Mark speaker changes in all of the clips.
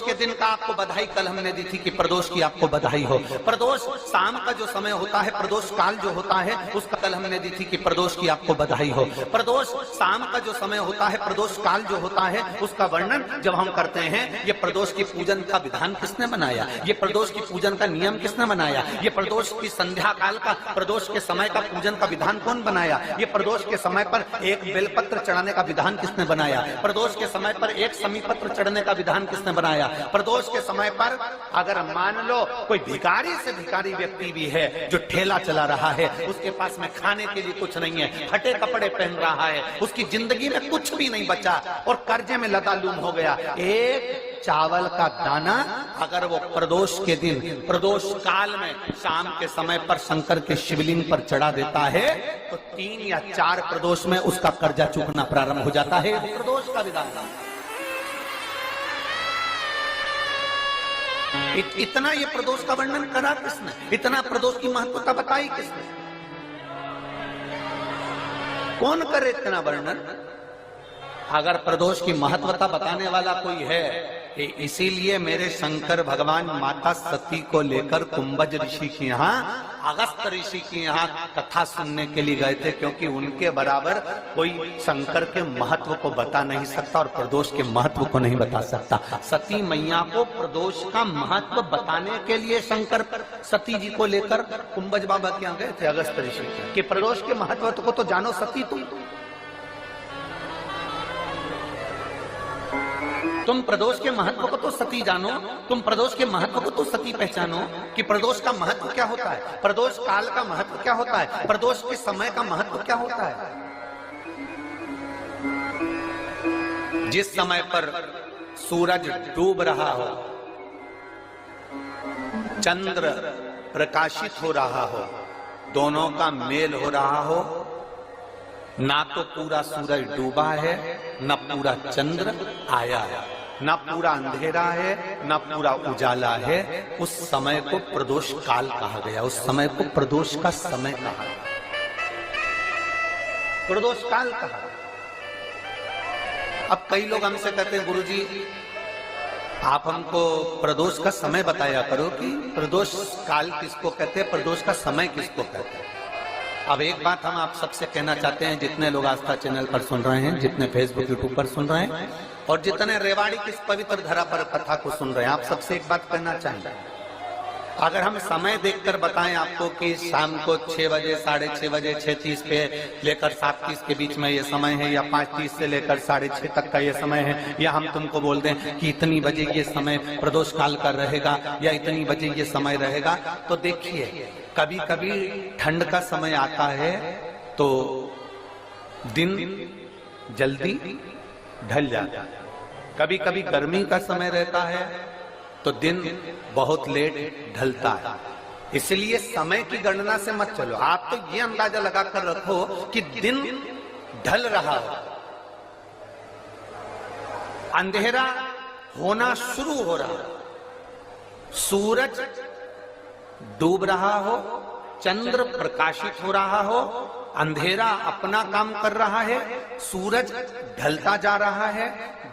Speaker 1: के दिन का आपको बधाई कल हमने दी थी कि प्रदोष की आपको बधाई हो। प्रदोष शाम का जो समय होता है, प्रदोष काल जो होता है उसका कल हमने दी थी कि प्रदोष की आपको बधाई हो। प्रदोष शाम का जो समय होता है, प्रदोष काल जो होता है उसका वर्णन जब हम करते हैं, ये प्रदोष की पूजन का विधान किसने बनाया, ये प्रदोष की पूजन का नियम किसने बनाया, ये प्रदोष की संध्या काल का, प्रदोष के समय का पूजन का विधान कौन बनाया, ये प्रदोष के समय पर एक बेलपत्र चढ़ाने का विधान किसने बनाया, प्रदोष के समय पर एक समीपत्र चढ़ने का विधान किसने बनाया। प्रदोष के समय पर अगर मान लो कोई भिखारी से भिखारी व्यक्ति भी है जो ठेला चला रहा है, उसके पास में खाने के लिए कुछ नहीं है, फटे कपड़े पहन रहा है, उसकी जिंदगी में कुछ भी नहीं बचा और कर्जे में लदालूम हो गया, एक चावल का दाना अगर वो प्रदोष के दिन, प्रदोष काल में शाम के समय पर शंकर के शिवलिंग पर चढ़ा देता है तो 3 या 4 प्रदोष में उसका कर्जा चूकना प्रारंभ हो जाता है। प्रदोष का विधान इतना ये प्रदोष का वर्णन करा किसने, इतना प्रदोष की महत्वता बताई किसने, कौन करे इतना वर्णन। अगर प्रदोष की महत्वता बताने वाला कोई है, इसीलिए मेरे शंकर भगवान माता सती को लेकर कुंभज ऋषि के यहाँ, अगस्त ऋषि के यहाँ कथा सुनने के लिए गए थे, क्योंकि उनके बराबर कोई शंकर के महत्व को बता नहीं सकता और प्रदोष के महत्व को नहीं बता सकता। सती मैया को प्रदोष का महत्व बताने के लिए शंकर सती जी को लेकर कुंभज बाबा के यहाँ गए थे, अगस्त ऋषि कि प्रदोष के महत्व को तो जानो सती, तुम प्रदोष के महत्व को तो सती जानो, तुम प्रदोष के महत्व को तो सती पहचानो कि प्रदोष का महत्व क्या होता है, प्रदोष काल का महत्व क्या होता है, प्रदोष के समय का महत्व क्या होता है। जिस समय पर सूरज डूब रहा हो, चंद्र प्रकाशित हो रहा हो, दोनों का मेल हो रहा हो, ना तो पूरा सूरज डूबा है, न पूरा चंद्र आया है, न पूरा अंधेरा है, न पूरा उजाला है, उस समय को प्रदोष काल कहा गया, उस समय को प्रदोष का समय कहा, प्रदोष काल कहा। अब कई लोग हमसे कहते हैं गुरुजी आप हमको प्रदोष का समय बताया करो कि प्रदोष काल किसको कहते हैं, प्रदोष का समय किसको कहते हैं। अब एक बात हम आप सबसे कहना चाहते हैं, जितने लोग आस्था चैनल पर सुन रहे हैं, जितने फेसबुक यूट्यूब पर सुन रहे हैं और जितने रेवाड़ी की इस पवित्र धरा पर कथा को सुन रहे हैं, आप सबसे एक बात कहना चाहेंगे, अगर हम समय देखकर बताएं आपको कि शाम को 6 बजे, 6:30 बजे, 6:30 पे लेकर 7:30 के बीच में ये समय है, या 5:30 से लेकर 6:30 तक का ये समय है, या हम तुमको बोल दें कि इतनी बजे ये समय प्रदोष काल का रहेगा या इतनी बजे ये समय रहेगा, तो देखिए कभी कभी ठंड का समय आता है तो दिन जल्दी ढल जाता है, कभी कभी गर्मी का समय रहता है तो दिन बहुत लेट ढलता है। इसलिए समय की गणना से मत चलो, आप तो ये अंदाजा लगाकर रखो कि दिन ढल रहा हो, अंधेरा होना शुरू हो रहा हो, सूरज डूब रहा हो, चंद्र प्रकाशित हो रहा हो, अंधेरा अपना काम कर रहा है, सूरज ढलता जा रहा है,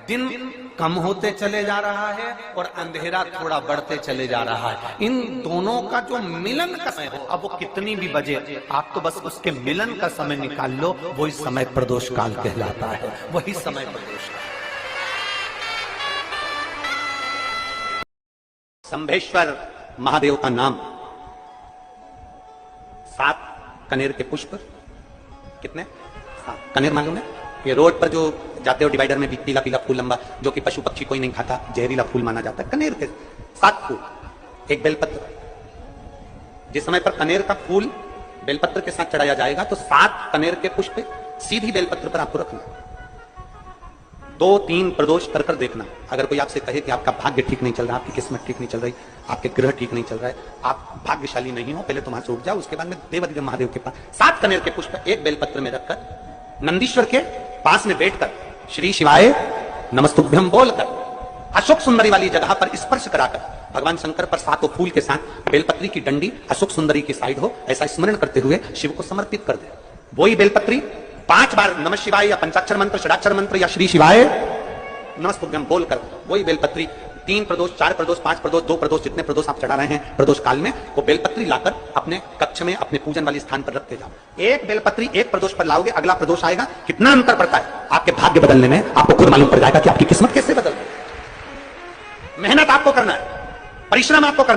Speaker 1: दिन कम होते चले जा रहा है और अंधेरा थोड़ा बढ़ते चले जा रहा है। इन दोनों का जो मिलन का समय हो, अब वो कितनी भी बजे, आप तो बस उसके मिलन का समय निकाल लो, वही समय प्रदोष काल कहलाता है, वही समय प्रदोष काल। शंभेश्वर महादेव का नाम, 7 कनेर के पुष्प, कितने 7 कनेर मालूम है, ये रोड पर जो जाते हो डिवाइडर में भी पीला पीला फूल लंबा, जो कि पशु पक्षी कोई नहीं खाता, जहरीला फूल माना जाता है, कनेर के 7 फूल, एक बेलपत्र। जिस समय पर कनेर का फूल बेलपत्र के साथ चढ़ाया जाएगा तो 7 कनेर के पुष्प सीधी बेलपत्र पर आपको रखना, 2-3 प्रदोष कर कर देखना। अगर कोई आपसे कहे कि आपका भाग्य ठीक नहीं चल रहा, आपकी किस्मत ठीक नहीं चल रही, आपके ग्रह ठीक नहीं चल रहा है, आप भाग्यशाली नहीं हो, पहले तुम वहां से उठ जाओ, उसके बाद में देवाधिदेव महादेव के पास 7 कनेर के पुष्प एक बेलपत्र में रखकर नंदीश्वर के पास में बैठकर श्री शिवाय नमस्तुभ्यम बोलकर अशोक सुंदरी वाली जगह पर स्पर्श कराकर भगवान शंकर पर 7 फूल के साथ बेलपत्री की डंडी अशोक सुंदरी की साइड हो, ऐसा स्मरण करते हुए शिव को समर्पित कर दे। वही बेलपत्री 5 बार नमः शिवाय या पंचाक्षर मंत्र, षडाक्षर मंत्र या श्री शिवाय नमस्तुभ्यम बोलकर वही बेलपत्री 3 प्रदोष, 4 प्रदोष, 5 प्रदोष, 2 प्रदोष, जितने प्रदोष आप चढ़ा रहे हैं प्रदोष काल में, वो बेलपत्री लाकर अपने कक्ष में अपने पूजन वाले स्थान पर रखते जाओ। एक बेलपत्री एक प्रदोष पर लाओगे, अगला प्रदोष आएगा, कितना अंतर पड़ता है आपके भाग्य बदलने में, आपको खुद मालूम पड़ जाएगा कि आपकी किस्मत कैसे बदल रही है। मेहनत आपको करना है, परिश्रम आपको करना है।